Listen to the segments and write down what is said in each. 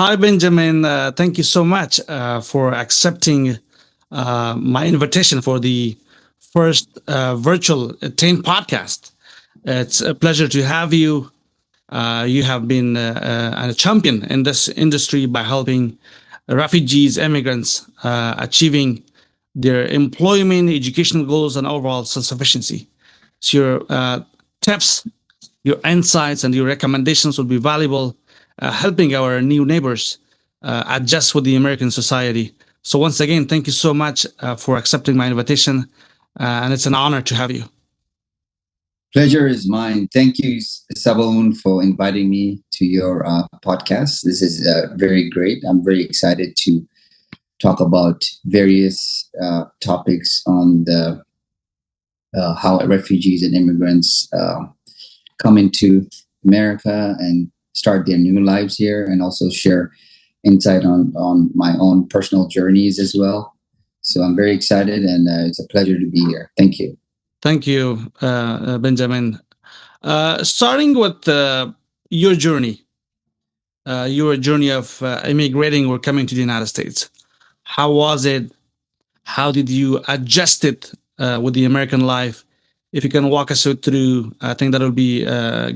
Hi, Benjamin. Thank you so much for accepting my invitation for the first virtual Attain podcast. It's a pleasure to have you. You have been a champion in this industry by helping refugees, immigrants achieving their employment, educational goals, and overall self sufficiency. So, your tips, your insights, and your recommendations will be valuable, helping our new neighbors adjust with the American society. So, once again, thank you so much for accepting my invitation, and it's an honor to have you. Pleasure is mine. Thank you, Sabon, for inviting me to your podcast. This is very great. I'm very excited to talk about various topics on the how refugees and immigrants come into America and start their new lives here, and also share insight on my own personal journeys as well. So I'm very excited, and it's a pleasure to be here. Thank you. Thank you, Benjamin. Starting with your journey, your journey of immigrating or coming to the United States. How was it? How did you adjust it with the American life? If you can walk us through, I think that will be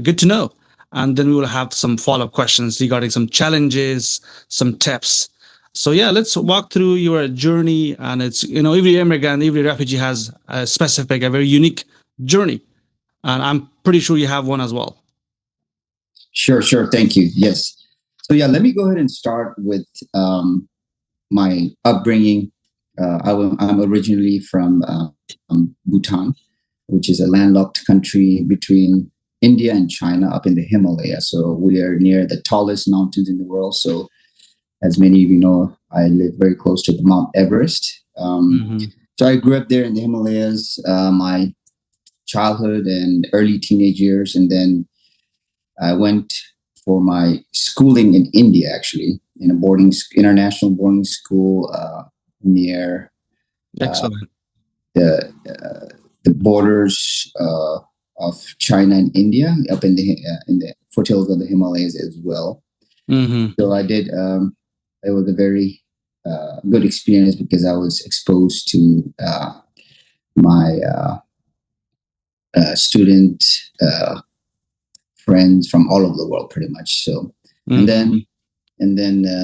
good to know. And then we will have some follow up questions regarding some challenges, some tips. So yeah, let's walk through your journey. And it's every immigrant, every refugee has a specific, a very unique journey, and I'm pretty sure you have one as well. Sure. Thank you. Yes. So yeah, let me go ahead and start with my upbringing. I'm originally from Bhutan, which is a landlocked country between India and China up in the Himalayas. So we are near the tallest mountains in the world. So as many of you know, I live very close to the Mount Everest. So I grew up there in the Himalayas, my childhood and early teenage years. And then I went for my schooling in India, actually, in a international boarding school near Excellent. The borders of China and India, up in the foothills of the Himalayas as well. So I did. It was a very good experience because I was exposed to my student friends from all over the world, pretty much. So, and then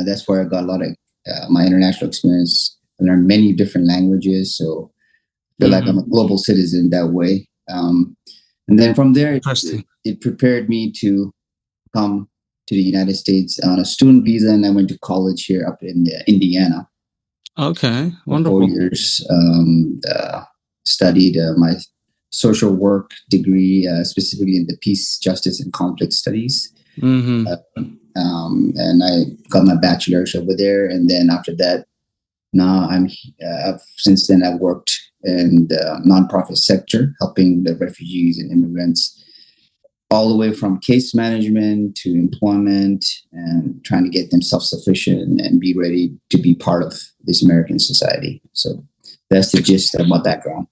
that's where I got a lot of my international experience. I learned many different languages, so I feel like I'm a global citizen that way. And then from there, it prepared me to come to the United States on a student visa, and I went to college here up in Indiana. Okay, wonderful. 4 years, studied my social work degree, specifically in the peace, justice, and conflict studies. And I got my bachelor's over there. And then after that, now since then I've worked in the nonprofit sector, helping the refugees and immigrants all the way from case management to employment and trying to get them self-sufficient and be ready to be part of this American society. So that's the gist of my background.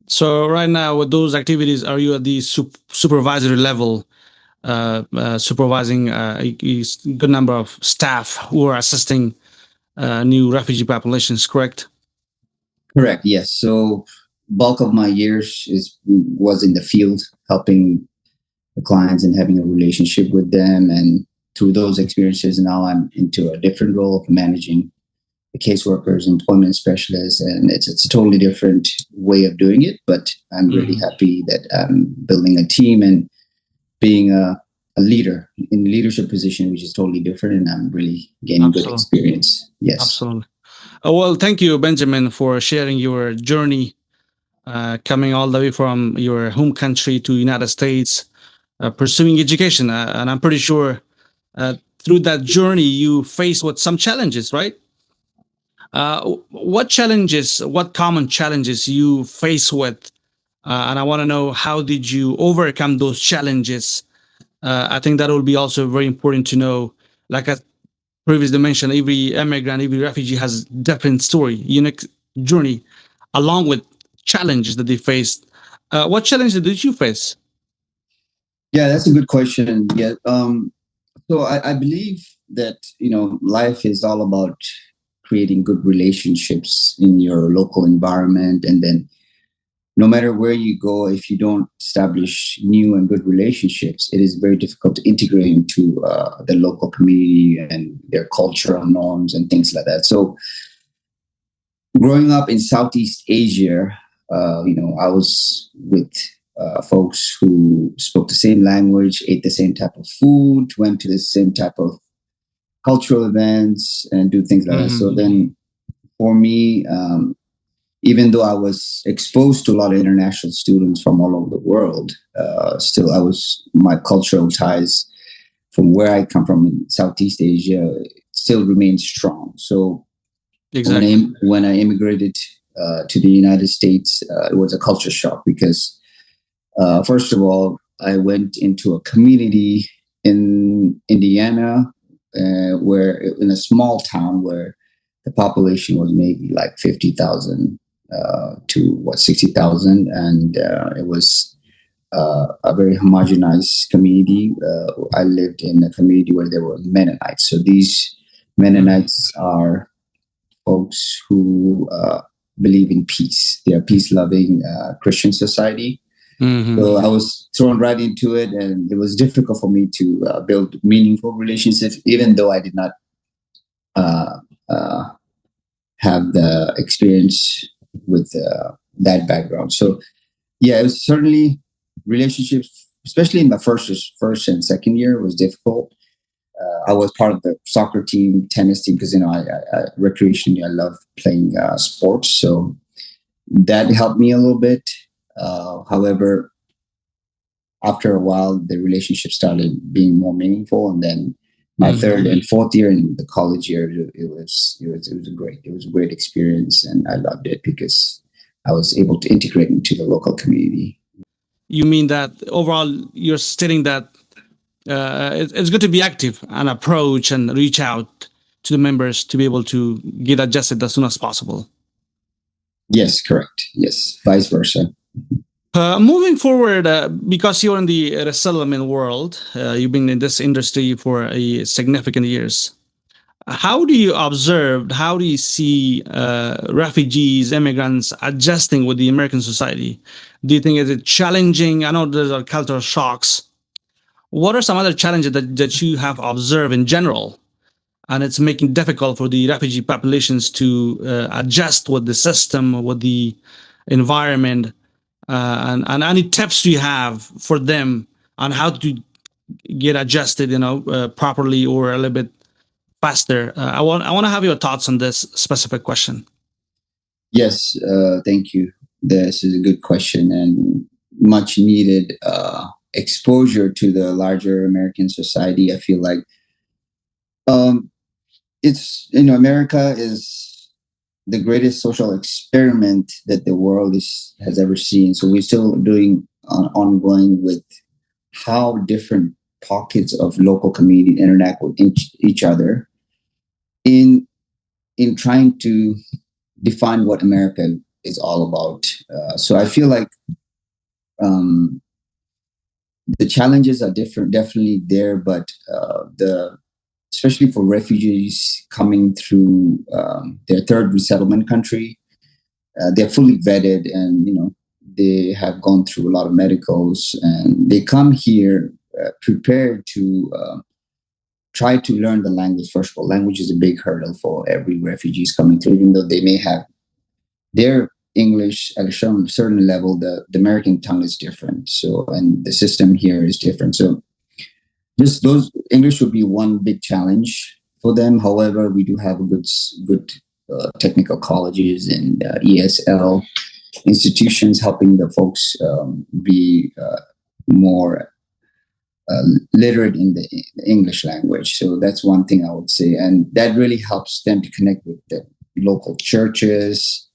So right now with those activities, are you at the supervisory level, supervising a good number of staff who are assisting new refugee populations, correct? Correct, yes. So bulk of my years was in the field, helping the clients and having a relationship with them. And through those experiences, now I'm into a different role of managing the caseworkers, employment specialists, and it's a totally different way of doing it. But I'm really happy that I'm building a team and being a leader in leadership position, which is totally different, and I'm really gaining good experience. Yes, absolutely. Well, thank you, Benjamin, for sharing your journey, coming all the way from your home country to United States, pursuing education, and I'm pretty sure through that journey you faced with some challenges, right? What common challenges you face with, and I want to know how did you overcome those challenges. I think that will be also very important to know. Like I previously mentioned, every immigrant, every refugee has different story, unique journey, along with challenges that they faced. What challenges did you face? Yeah, that's a good question. Yeah, so I believe that life is all about creating good relationships in your local environment, and then no matter where you go, if you don't establish new and good relationships, it is very difficult to integrate into the local community and their cultural norms and things like that. So growing up in Southeast Asia, I was with folks who spoke the same language, ate the same type of food, went to the same type of cultural events, and do things like that. So then, for me, even though I was exposed to a lot of international students from all over the world, still my cultural ties from where I come from in Southeast Asia still remain strong. So Exactly. when I immigrated to the United States, it was a culture shock because first of all, I went into a community in Indiana, where in a small town where the population was maybe like 50,000 to 60,000, and it was a very homogenized community. I lived in a community where there were Mennonites. So these Mennonites are folks who believe in peace. They are peace-loving Christian society. So I was thrown right into it, and it was difficult for me to build meaningful relationships, even though I did not uh, uh, have the experience with that background. So yeah, it was certainly relationships, especially in my first and second year, was difficult. I was part of the soccer team, tennis team, because I recreationally I love playing sports, so that helped me a little bit. However, after a while, the relationship started being more meaningful, and then my third and fourth year in the college year, it was a great experience, and I loved it because I was able to integrate into the local community. You mean that overall you're stating that it's good to be active and approach and reach out to the members to be able to get adjusted as soon as possible. Yes, correct. Yes, vice versa. Moving forward, because you're in the resettlement world, you've been in this industry for a significant years. How do you observe? How do you see refugees, immigrants adjusting with the American society? Do you think it's challenging? I know there are cultural shocks. What are some other challenges that you have observed in general, and it's making difficult for the refugee populations to adjust with the system, with the environment, and any tips you have for them on how to get adjusted, properly or a little bit faster. I want to have your thoughts on this specific question. Yes, thank you. This is a good question and much needed exposure to the larger American society. I feel like um, it's America is the greatest social experiment that the world has ever seen. So we're still doing ongoing with how different pockets of local community interact with each other in trying to define what America is all about. So I feel like um, the challenges are different, definitely there, but the especially for refugees coming through their third resettlement country, they're fully vetted, and they have gone through a lot of medicals, and they come here prepared to try to learn the language. First of all, language is a big hurdle for every refugees coming through, even though they may have their English at a certain level. The American tongue is different, so, and the system here is different. So just those English would be one big challenge for them. However, we do have a good technical colleges and ESL institutions helping the folks be more literate in the English language. So that's one thing I would say, and that really helps them to connect with the local churches,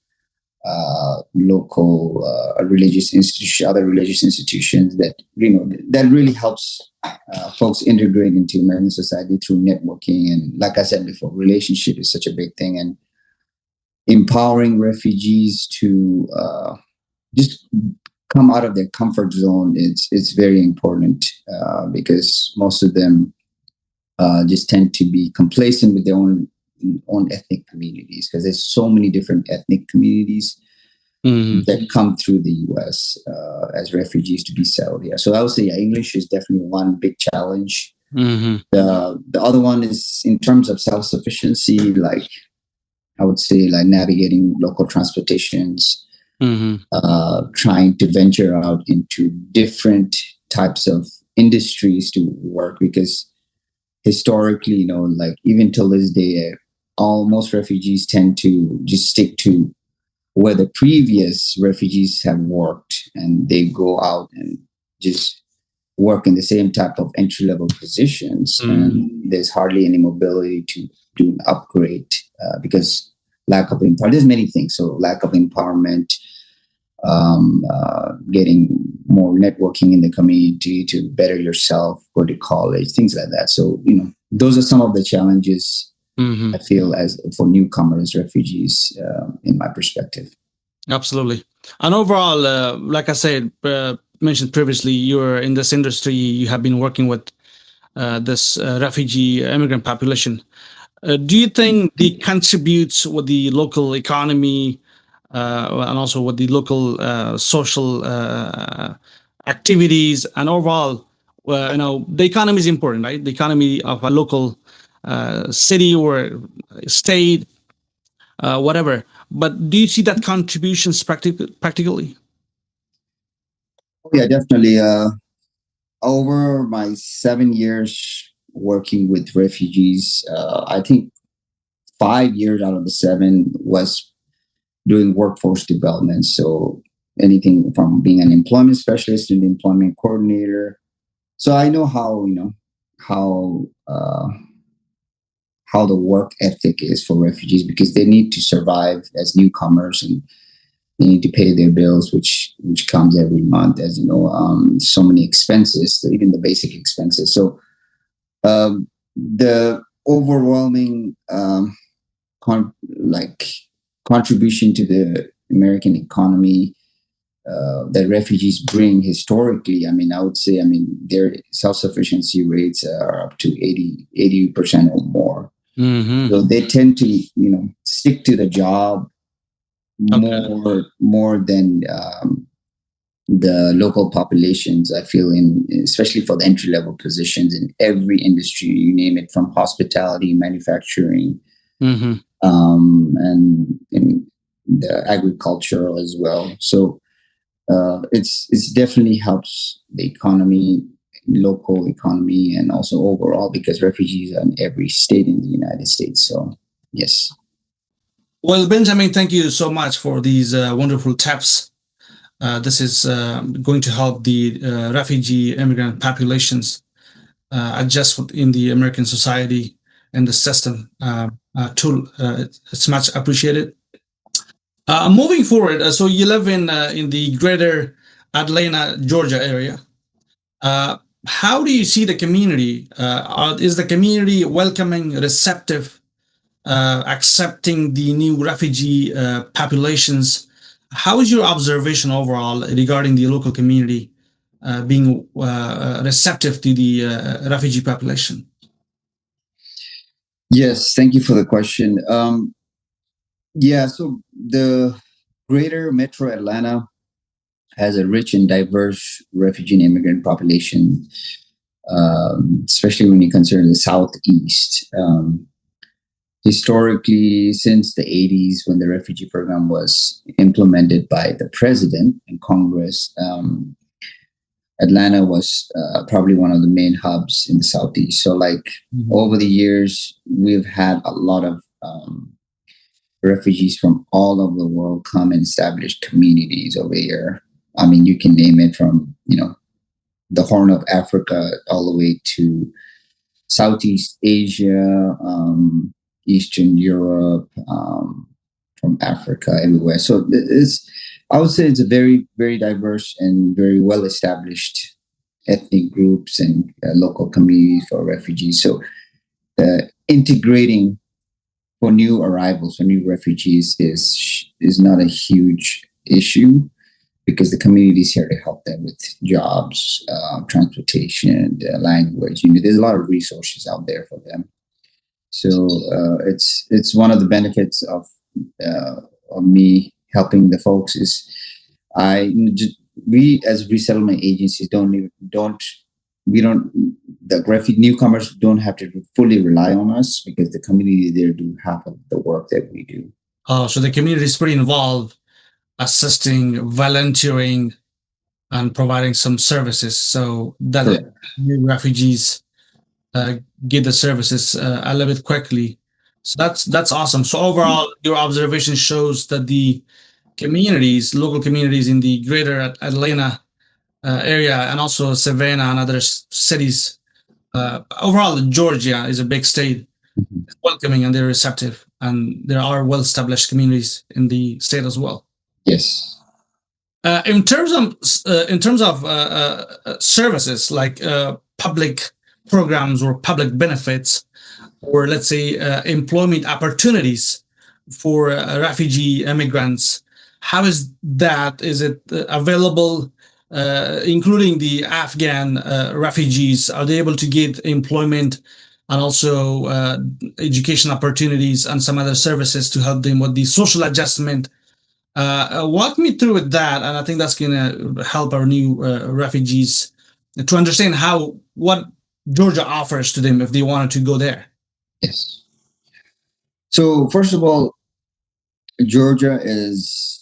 local religious institutions, other religious institutions. That really helps folks integrate into American society through networking. And like I said before, relationship is such a big thing, and empowering refugees to just come out of their comfort zone. It's very important because most of them just tend to be complacent with their own ethnic communities, because there's so many different ethnic communities that come through the U.S. As refugees to be settled here. So I would say, yeah, English is definitely one big challenge. The other one is in terms of self-sufficiency, like I would say, like navigating local transportations, trying to venture out into different types of industries to work, because historically, like even till this day, most refugees tend to just stick to where the previous refugees have worked, and they go out and just work in the same type of entry level positions. And there's hardly any mobility to do an upgrade, because lack of empowerment. There's many things. So lack of empowerment, getting more networking in the community to better yourself, go to college, things like that. So, those are some of the challenges I feel as for newcomers, refugees, in my perspective. Absolutely. And overall, like I said, mentioned previously, you're in this industry, you have been working with this refugee immigrant population. Do you think they contributes with the local economy and also with the local social activities and overall, the economy is important, right? The economy of a local city or state, whatever. But do you see that contributions practically? Oh, yeah, definitely. Over my 7 years working with refugees, I think 5 years out of the seven was doing workforce development. So anything from being an employment specialist to an employment coordinator. So I know how how the work ethic is for refugees, because they need to survive as newcomers, and they need to pay their bills, which comes every month, as you know. So many expenses, even the basic expenses. So the overwhelming contribution to the American economy that refugees bring historically, I would say, their self-sufficiency rates are up to 80% or more. So they tend to, stick to the job more than the local populations. I feel, especially for the entry level positions in every industry, you name it, from hospitality, manufacturing, and in the agricultural as well. So it's definitely helps the economy, local economy, and also overall, because refugees are in every state in the United States. So yes. Well, Benjamin, thank you so much for these wonderful tips. This is going to help the refugee immigrant populations adjust in the American society and the system. It's much appreciated. Moving forward, so you live in the greater Atlanta, Georgia area. How do you see the community? Is the community welcoming, receptive, accepting the new refugee populations? How is your observation overall regarding the local community being receptive to the refugee population? Yes, thank you for the question. Yeah, so the greater metro Atlanta has a rich and diverse refugee and immigrant population, especially when you consider the Southeast. Historically, since the 80s, when the refugee program was implemented by the president and Congress, Atlanta was probably one of the main hubs in the Southeast. So, over the years, we've had a lot of refugees from all over the world come and establish communities over here. You can name it from, the Horn of Africa all the way to Southeast Asia, Eastern Europe, from Africa, everywhere. So I would say it's a very, very diverse and very well established ethnic groups and local communities for refugees. So integrating for new arrivals, for new refugees, is not a huge issue. because the community is here to help them with jobs, transportation, language. There's a lot of resources out there for them. So it's one of the benefits of me helping the folks is I we as resettlement agencies don't the newcomers don't have to fully rely on us because the community there do half of the work that we do. Oh, so the community is pretty involved, assisting, volunteering, and providing some services so that Correct. new refugees get the services a little bit quickly. So that's awesome. So overall, your observation shows that the communities, local communities in the greater Atlanta area, and also Savannah and other cities, overall, Georgia is a big state, Mhm. welcoming and they're receptive, and there are well-established communities in the state as well. Yes. In terms of services like public programs or public benefits, or let's say employment opportunities for refugee immigrants, how is that? Is it available, including the Afghan refugees? Are they able to get employment and also education opportunities and some other services to help them with the social adjustment? Walk me through with that, and I think that's going to help our new refugees to understand what Georgia offers to them if they wanted to go there. Yes. So first of all, Georgia is.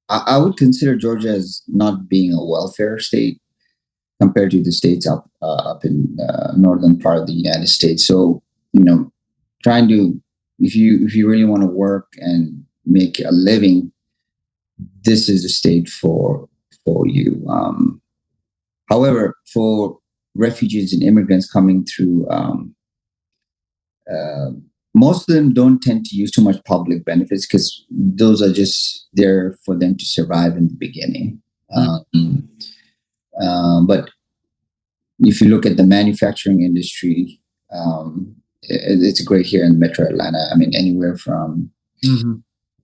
I would consider Georgia as not being a welfare state compared to the states up in northern part of the United States. So trying to if you really want to work and make a living, this is the state for you. However, for refugees and immigrants coming through, most of them don't tend to use too much public benefits because those are just there for them to survive in the beginning. But if you look at the manufacturing industry, it's great here in Metro Atlanta. I mean, anywhere from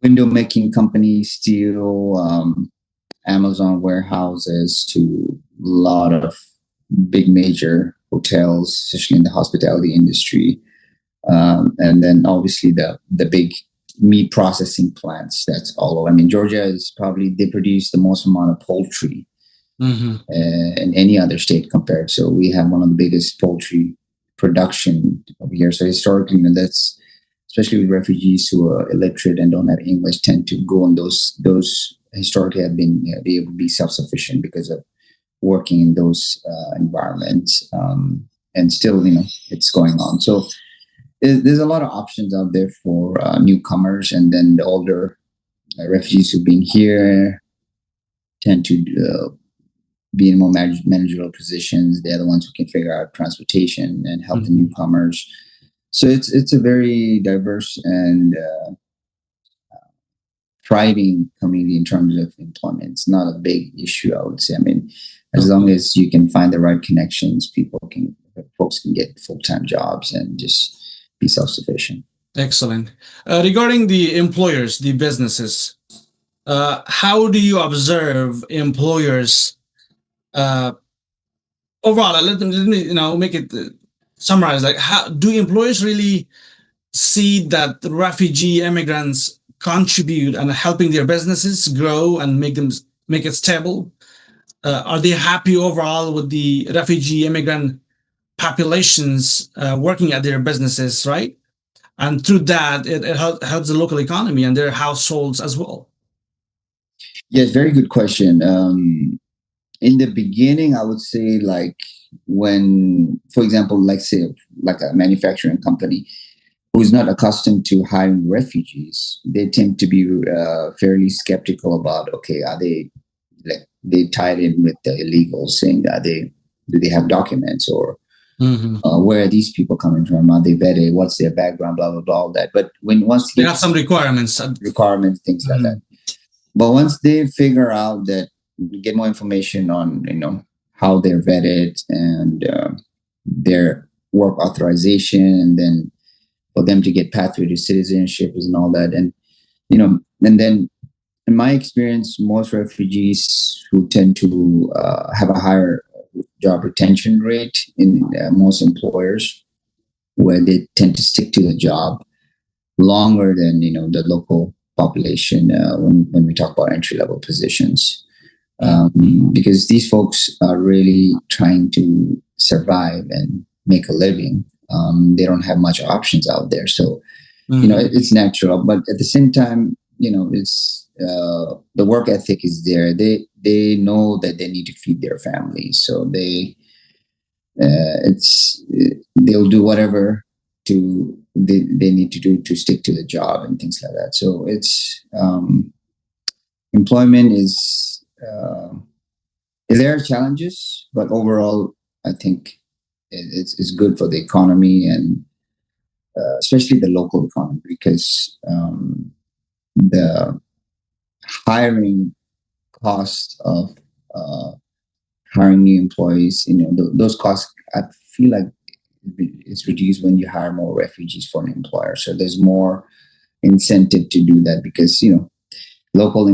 window making companies, steel, Amazon warehouses, to a lot of big major hotels, especially in the hospitality industry. And then obviously the big meat processing plants. That's all over. I mean, Georgia is probably, they produce the most amount of poultry in any other state compared. So we have one of the biggest poultry production over here. So historically, that's, especially with refugees who are illiterate and don't have English, tend to go on those historically have been be able to be self-sufficient because of working in those environments. And still, it's going on. So there's a lot of options out there for newcomers, and then the older refugees who've been here tend to be in more managerial positions. They're the ones who can figure out transportation and help the newcomers. So it's a very diverse and thriving community in terms of employment. It's not a big issue, I would say. I mean, as long as you can find the right connections, folks can get full-time jobs and just be self-sufficient. Excellent. Regarding the employers, the businesses, how do you observe employers overall? Let me make it summarize. Like, how do employers really see that the refugee immigrants contribute and helping their businesses grow and make it stable? Are they happy overall with the refugee immigrant populations working at their businesses, right? And through that, it helps the local economy and their households as well. Yes, very good question. In the beginning, I would say, like, when, for example, like a manufacturing company who's not accustomed to hiring refugees, they tend to be fairly skeptical about, okay, are they tied in with the illegals, saying do they have documents, or where are these people coming from? Are they vetted? What's their background? Blah blah blah. All that. But once they have some requirements, things like that. But once they figure out that, get more information on how they're vetted and their work authorization, and then for them to get pathway to citizenship and all that, and and then in my experience, most refugees who tend to have a higher job retention rate in most employers, where they tend to stick to the job longer than the local population when we talk about entry level positions, because these folks are really trying to survive and make a living. They don't have much options out there, so it's natural. But at the same time, it's the work ethic is there. They know that they need to feed their families, so it's they'll do whatever they need to do to stick to the job and things like that. So it's employment is there are challenges, but overall, I think it's good for the economy, and especially the local economy, because the hiring cost of uh, hiring new employees, those costs, I feel like it's reduced when you hire more refugees for an employer. So there's more incentive to do that, because local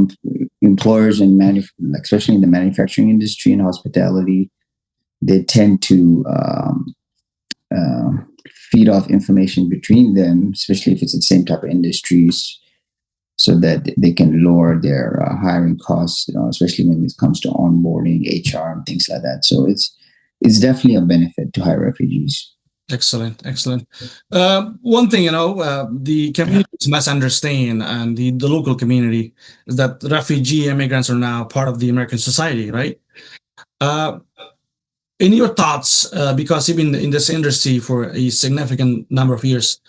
employers and especially in the manufacturing industry and hospitality, they tend to uh, feed off information between them, especially if it's the same type of industries, so that they can lower their hiring costs, especially when it comes to onboarding, HR, and things like that. So it's definitely a benefit to hire refugees. Excellent, excellent. One thing, the communities must understand, and the local community, is that refugee immigrants are now part of the American society, right? Uh, in your thoughts, because you've been in this industry for a significant number of years,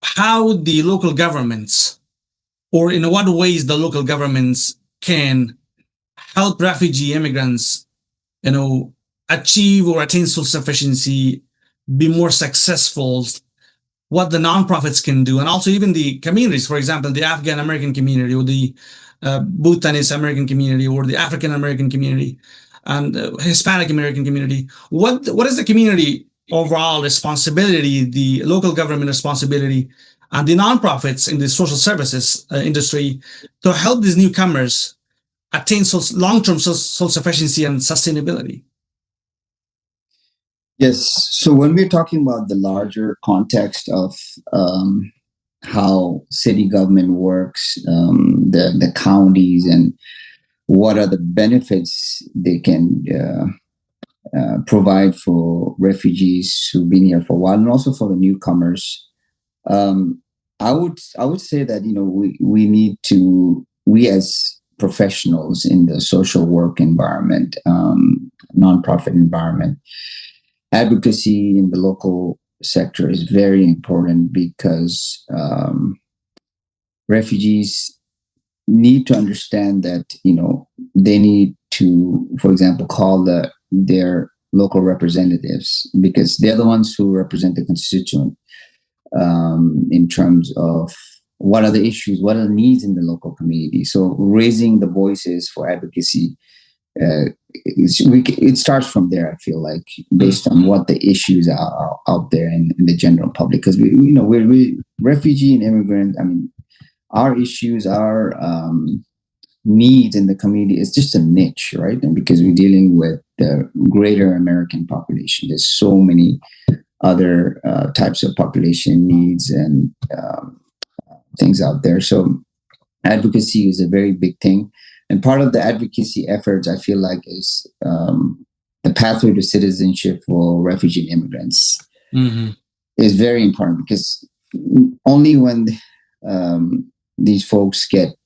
how the local governments, or in what ways the local governments can help refugee immigrants, achieve or attain self-sufficiency, be more successful, what the nonprofits can do, and also even the communities, for example, the Afghan American community, or the Bhutanese American community, or the African American community, and Hispanic American community. What is the community overall responsibility, the local government responsibility, and the nonprofits in the social services industry to help these newcomers attain long-term self-sufficiency and sustainability? Yes. So when we're talking about the larger context of how city government works, the counties, and what are the benefits they can provide for refugees who've been here for a while, and also for the newcomers, I would say that we need to, we as professionals in the social work environment, nonprofit environment, advocacy in the local sector is very important, because refugees need to understand that they need to, for example, call their local representatives, because they're the ones who represent the constituent, in terms of what are the issues, what are the needs in the local community. So raising the voices for advocacy, it starts from there. I feel like, based on what the issues are out there in the general public, because we're refugee and immigrant. I mean, our issues, our needs in the community is just a niche, right? And because we're dealing with the greater American population, there's so many other types of population needs and things out there. So advocacy is a very big thing. And part of the advocacy efforts, I feel like, is the pathway to citizenship for refugee immigrants is very important, because only when these folks get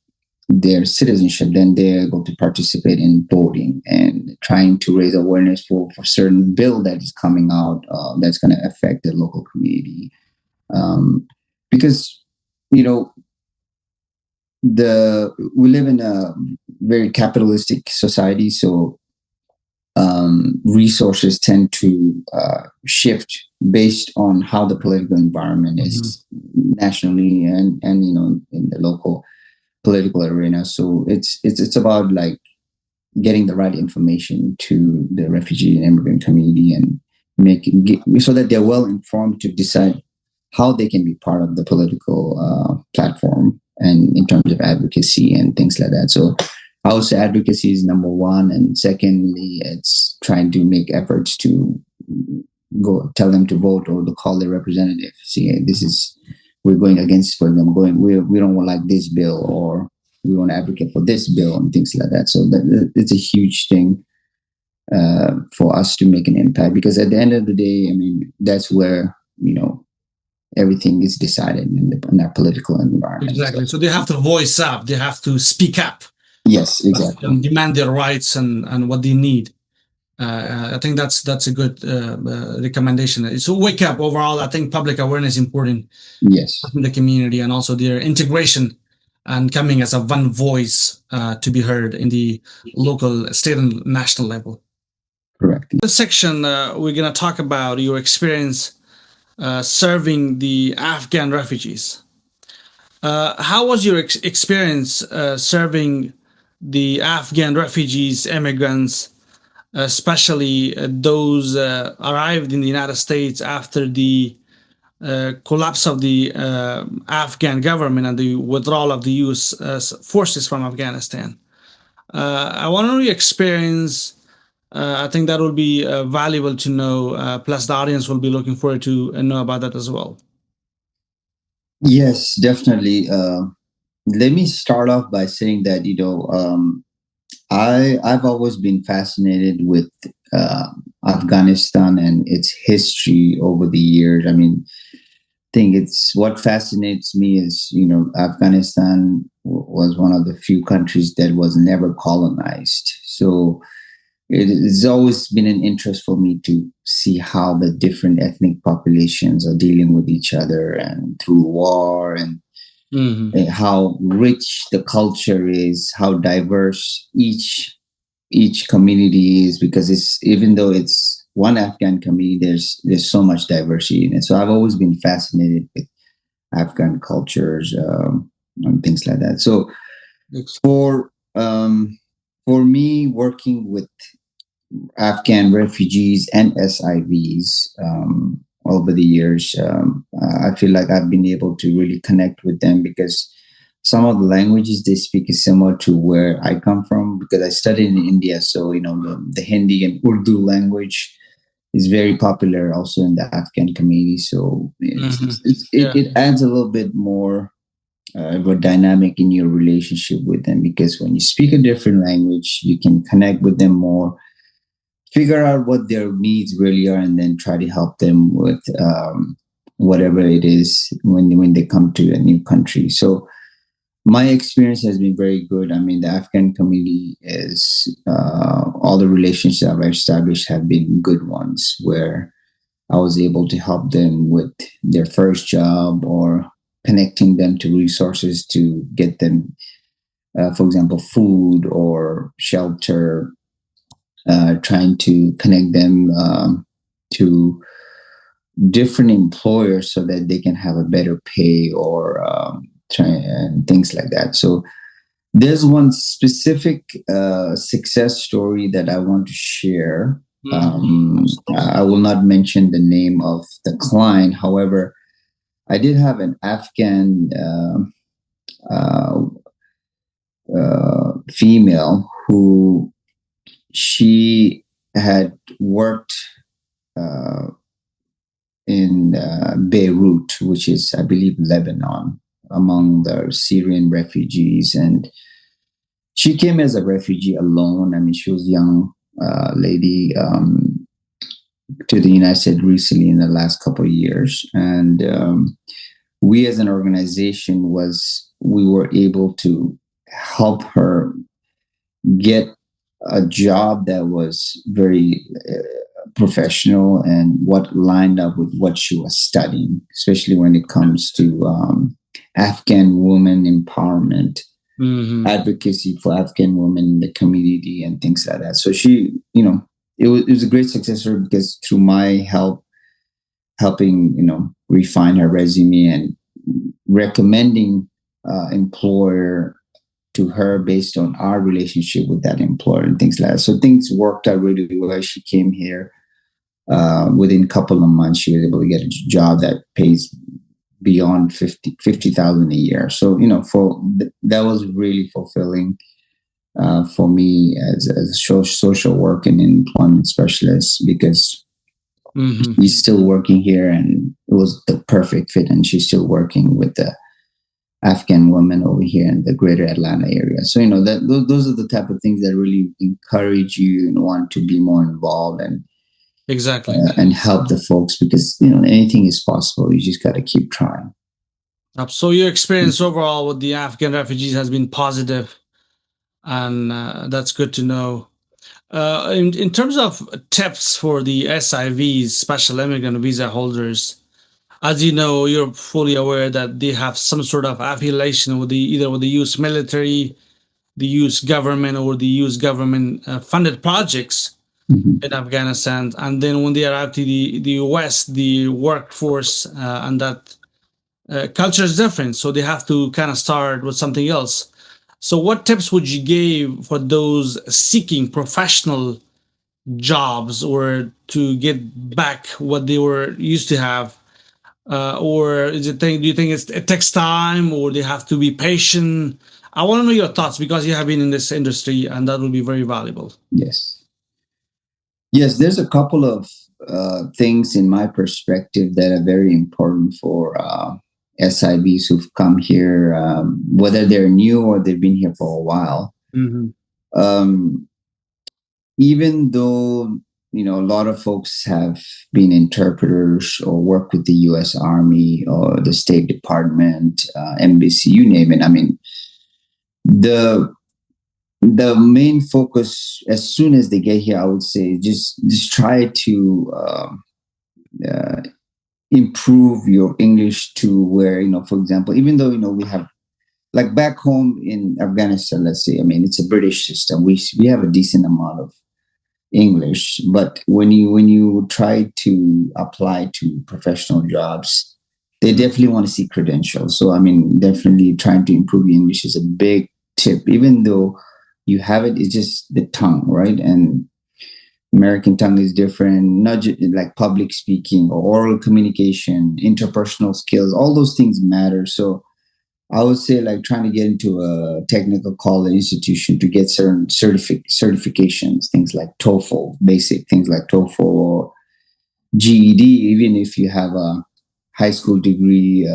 their citizenship, then they're able to participate in voting and trying to raise awareness for certain bill that is coming out that's going to affect the local community. Because we live in a very capitalistic society, so resources tend to shift based on how the political environment is nationally and in the local political arena. So it's about like getting the right information to the refugee and immigrant community, and so that they're well informed to decide how they can be part of the political platform and in terms of advocacy and things like that. So I would say advocacy is number one, and secondly, it's trying to make efforts to go tell them to vote or to call their representative. See, this is we're going against for them. We don't want like this bill, or we want to advocate for this bill and things like that. So it's a huge thing for us to make an impact, because at the end of the day, I mean, that's where everything is decided in our political environment. Exactly. So they have to voice up. They have to speak up. Yes, exactly. And demand their rights and what they need. I think that's a good recommendation. So wake up overall. I think public awareness is important. Yes, in the community, and also their integration and coming as a one voice to be heard in the local, state, and national level. Correct. In this section, we're going to talk about your experience serving the Afghan refugees. How was your experience serving the Afghan refugees, immigrants, especially those arrived in the United States after the collapse of the Afghan government and the withdrawal of the U.S. Forces from Afghanistan? I want to know your experience. I think that will be valuable to know. Plus, the audience will be looking forward to know about that as well. Yes, definitely. Let me start off by saying that I've always been fascinated with Afghanistan and its history over the years. I mean, I think it's what fascinates me is Afghanistan was one of the few countries that was never colonized. So it's always been an interest for me to see how the different ethnic populations are dealing with each other and through war, and how rich the culture is, how diverse each community is, because even though it's one Afghan community, there's so much diversity in it. So I've always been fascinated with Afghan cultures and things like that. So for me, working with Afghan refugees and SIVs over the years, I feel like I've been able to really connect with them, because some of the languages they speak is similar to where I come from, because I studied in India. So, the Hindi and Urdu language is very popular also in the Afghan community. So it adds a little bit more of a dynamic in your relationship with them, because when you speak a different language, you can connect with them more, figure out what their needs really are, and then try to help them with whatever it is when they come to a new country. So my experience has been very good. I mean, the Afghan community is all the relationships I've established have been good ones, where I was able to help them with their first job, or connecting them to resources to get them, for example, food or shelter, trying to connect them to different employers so that they can have a better pay, or and things like that. So there's one specific success story that I want to share. I will not mention the name of the client. However, I did have an Afghan female who she had worked in Beirut, which is, I believe, Lebanon, among the Syrian refugees. And she came as a refugee alone. I mean, she was a young lady to the United States recently in the last couple of years. And we as an organization we were able to help her get a job that was very professional and what lined up with what she was studying, especially when it comes to Afghan women empowerment, advocacy for Afghan women in the community and things like that. So she, it was a great success story, because through my helping, refine her resume and recommending employer to her based on our relationship with that employer and things like that. So things worked out really well. She came here within a couple of months. She was able to get a job that pays beyond 50,000 a year. So, that was really fulfilling for me as a social work and employment specialist, because Hmm. she's still working here and it was the perfect fit. And she's still working with the Afghan women over here in the greater Atlanta area. So, those are the type of things that really encourage you and want to be more involved Exactly. and help the folks, because, anything is possible. You just got to keep trying. So your experience overall with the Afghan refugees has been positive, and that's good to know. In terms of tips for the SIVs, special immigrant visa holders, as you know, you're fully aware that they have some sort of affiliation with the either with the U.S. military, the U.S. government, or the U.S. government funded projects Mhm. in Afghanistan. And then when they arrive to the U.S., the workforce and that culture is different, so they have to kind of start with something else. So, what tips would you give for those seeking professional jobs or to get back what they were used to have? Or do you think it takes time, or they have to be patient? I want to know your thoughts because you have been in this industry, and that will be very valuable. Yes. Yes, there's a couple of things in my perspective that are very important for SIVs who've come here, whether they're new or they've been here for a while. Hmm. Um, Even though, a lot of folks have been interpreters or work with the U.S. Army or the State Department, embassy, you name it. I mean, the the main focus as soon as they get here, I would say, just try to uh, improve your English to where, for example, even though, we have, like back home in Afghanistan, let's say, I mean, it's a British system. We have a decent amount of English, but when you try to apply to professional jobs, they definitely want to see credentials. So I mean, definitely trying to improve your English is a big tip. Even though you have it, it's just the tongue, right? And American tongue is different, not just like public speaking or oral communication, interpersonal skills, all those things matter. So I would say, like, trying to get into a technical college institution to get certain certifications, things like TOEFL, basic things like TOEFL or GED, even if you have a high school degree,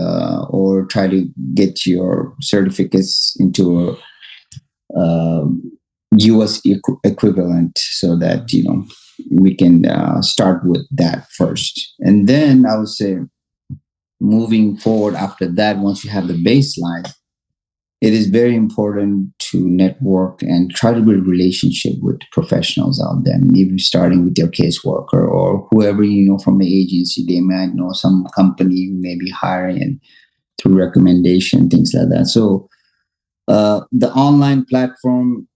or try to get your certificates into a US equivalent, so that, we can start with that first. And then I would say, moving forward after that, once you have the baseline, it is very important to network and try to build relationship with professionals out there. Maybe starting with your caseworker or whoever from the agency. They might know some company who may be hiring, and through recommendation, things like that. So the online platform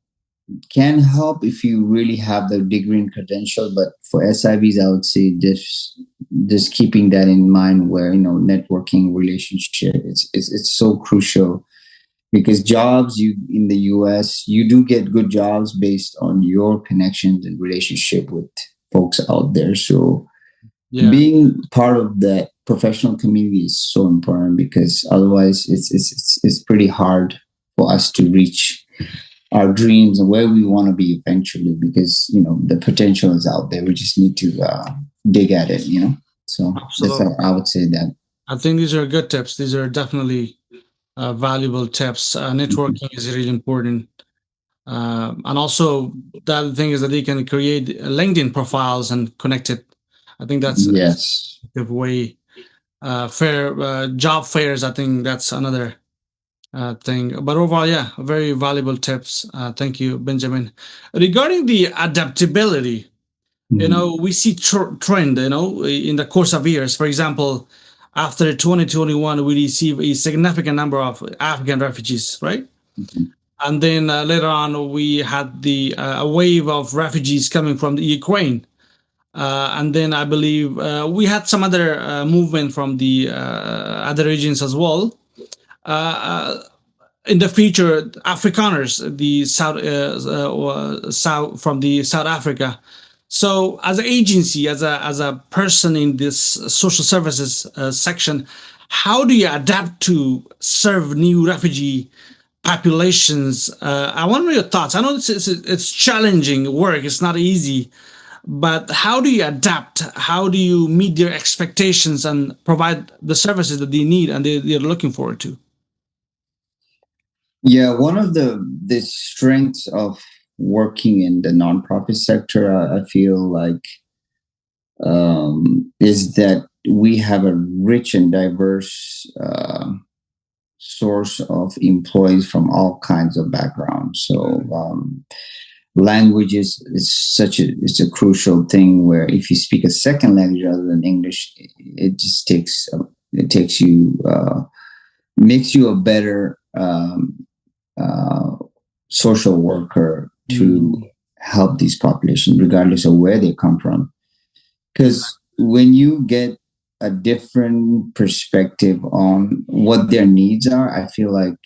can help if you really have the degree and credential. But for SIVs, I would say just keeping that in mind, where networking relationship, it's so crucial, because jobs, you in the US, you do get good jobs based on your connections and relationship with folks out there. So Yeah, being part of that professional community is so important, because otherwise it's pretty hard for us to reach our dreams and where we want to be eventually, because the potential is out there. We just need to dig at it. So that's how absolutely. I would say that. I think these are good tips. These are definitely valuable tips. Mhm. Networking is really important. And also, the other thing is that they can create LinkedIn profiles and connect it. I think that's a Yes. good way. Fair job fairs, I think that's another thing. But overall, yeah, very valuable tips. Thank you, Benjamin. Regarding the adaptability, Mhm. we see trend, in the course of years. For example, after 2021, we receive a significant number of Afghan refugees, right? Mhm. And then later on, we had the a wave of refugees coming from the Ukraine. And then I believe we had some other movement from the other regions as well. In the future, Afrikaners, the South from the South Africa. So, as an agency, as a person in this social services section, how do you adapt to serve new refugee populations? I wonder your thoughts. I know it's challenging work. It's not easy, but how do you adapt? How do you meet their expectations and provide the services that they need and they're looking forward to? Yeah, one of the strengths of working in the nonprofit sector, I feel like, is that we have a rich and diverse source of employees from all kinds of backgrounds. So language is such a crucial thing. Where if you speak a second language other than English, it just takes you makes you a better uh, social worker to Mm. help these populations, regardless of where they come from. Because when you get a different perspective on what their needs are, I feel like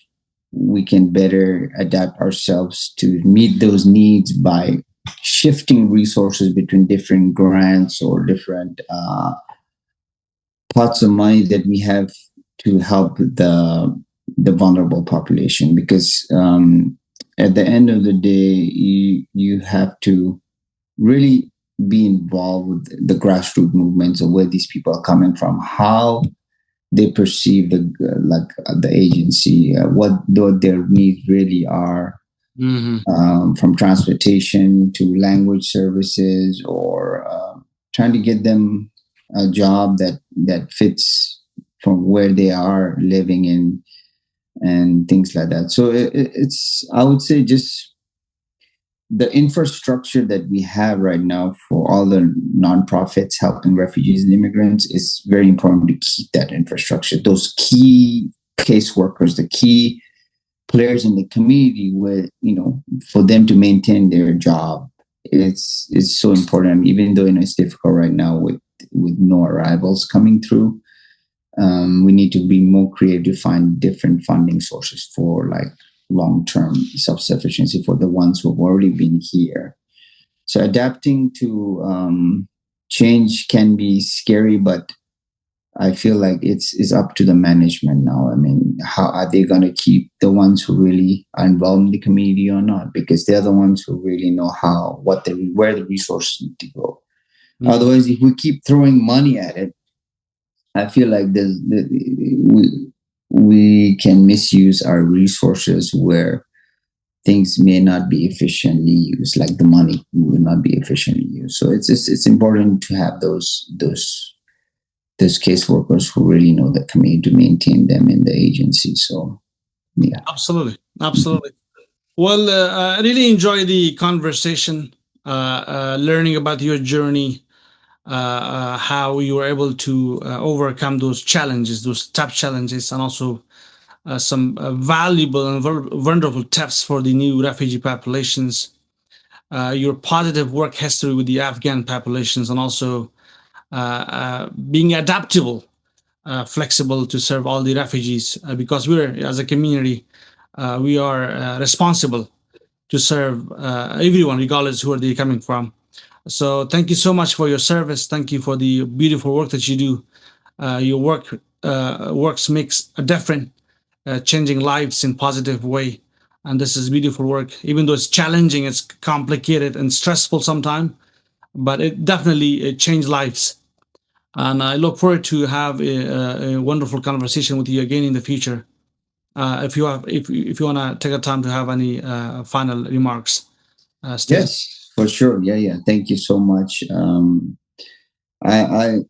we can better adapt ourselves to meet those needs by shifting resources between different grants or different pots of money that we have to help the vulnerable population. Because at the end of the day, you have to really be involved with the grassroots movements of where these people are coming from, how they perceive the agency, what their needs really are, Hmm. from transportation to language services, or trying to get them a job that fits from where they are living in, and things like that. So it's, I would say, just the infrastructure that we have right now for all the nonprofits helping refugees and immigrants is very important to keep that infrastructure. Those key caseworkers, the key players in the community, where, for them to maintain their job, it's so important. Even though, it's difficult right now with no arrivals coming through, we need to be more creative to find different funding sources for, like, long-term self-sufficiency for the ones who have already been here. So adapting to change can be scary, but I feel like it's up to the management now. I mean, how are they going to keep the ones who really are involved in the community or not? Because they're the ones who really know where the resources need to go. Mm. Otherwise, if we keep throwing money at it, I feel like we can misuse our resources where things may not be efficiently used, like the money will not be efficiently used. So it's important to have those caseworkers who really know the community to maintain them in the agency. So yeah. Absolutely, Mhm. absolutely. Well, I really enjoy the conversation, learning about your journey, how you were able to overcome those challenges, those tough challenges, and also some valuable and wonderful tips for the new refugee populations. Your positive work history with the Afghan populations, and also being adaptable, flexible to serve all the refugees, because we're, as a community, we are responsible to serve everyone, regardless who are they coming from. So thank you so much for your service. Thank you for the beautiful work that you do. Your works makes a difference, changing lives in positive way. And this is beautiful work, even though it's challenging, it's complicated and stressful sometimes, but it definitely changed lives. And I look forward to have a wonderful conversation with you again in the future. If you want to take a time to have any final remarks, Steve. Yes, for sure. Yeah, yeah. Thank you so much. I,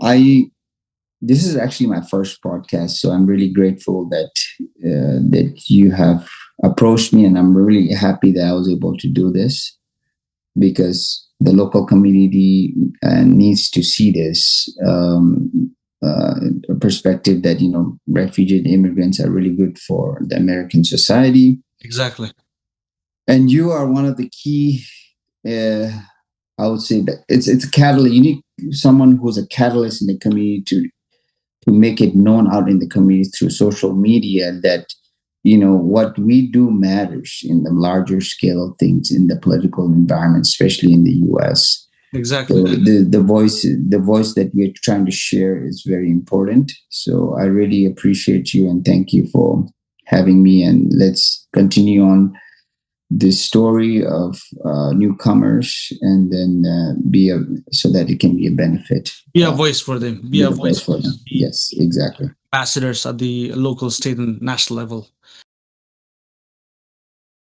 I this is actually my first podcast, so I'm really grateful that you have approached me, and I'm really happy that I was able to do this, because the local community needs to see this perspective that, refugee and immigrants are really good for the American society, Exactly. and you are one of the key. Uh, I would say that it's a catalyst. You need someone who's a catalyst in the community to make it known out in the community through social media that, what we do matters in the larger scale of things in the political environment, especially in the U.S. Exactly. So the voice that we're trying to share is very important. So I really appreciate you and thank you for having me. And let's continue on this story of newcomers, and then be a so that it can be a benefit. Be a voice for them. Be Be a the voice voice for for them. the Yes, exactly. ambassadors at the local, state, and national level.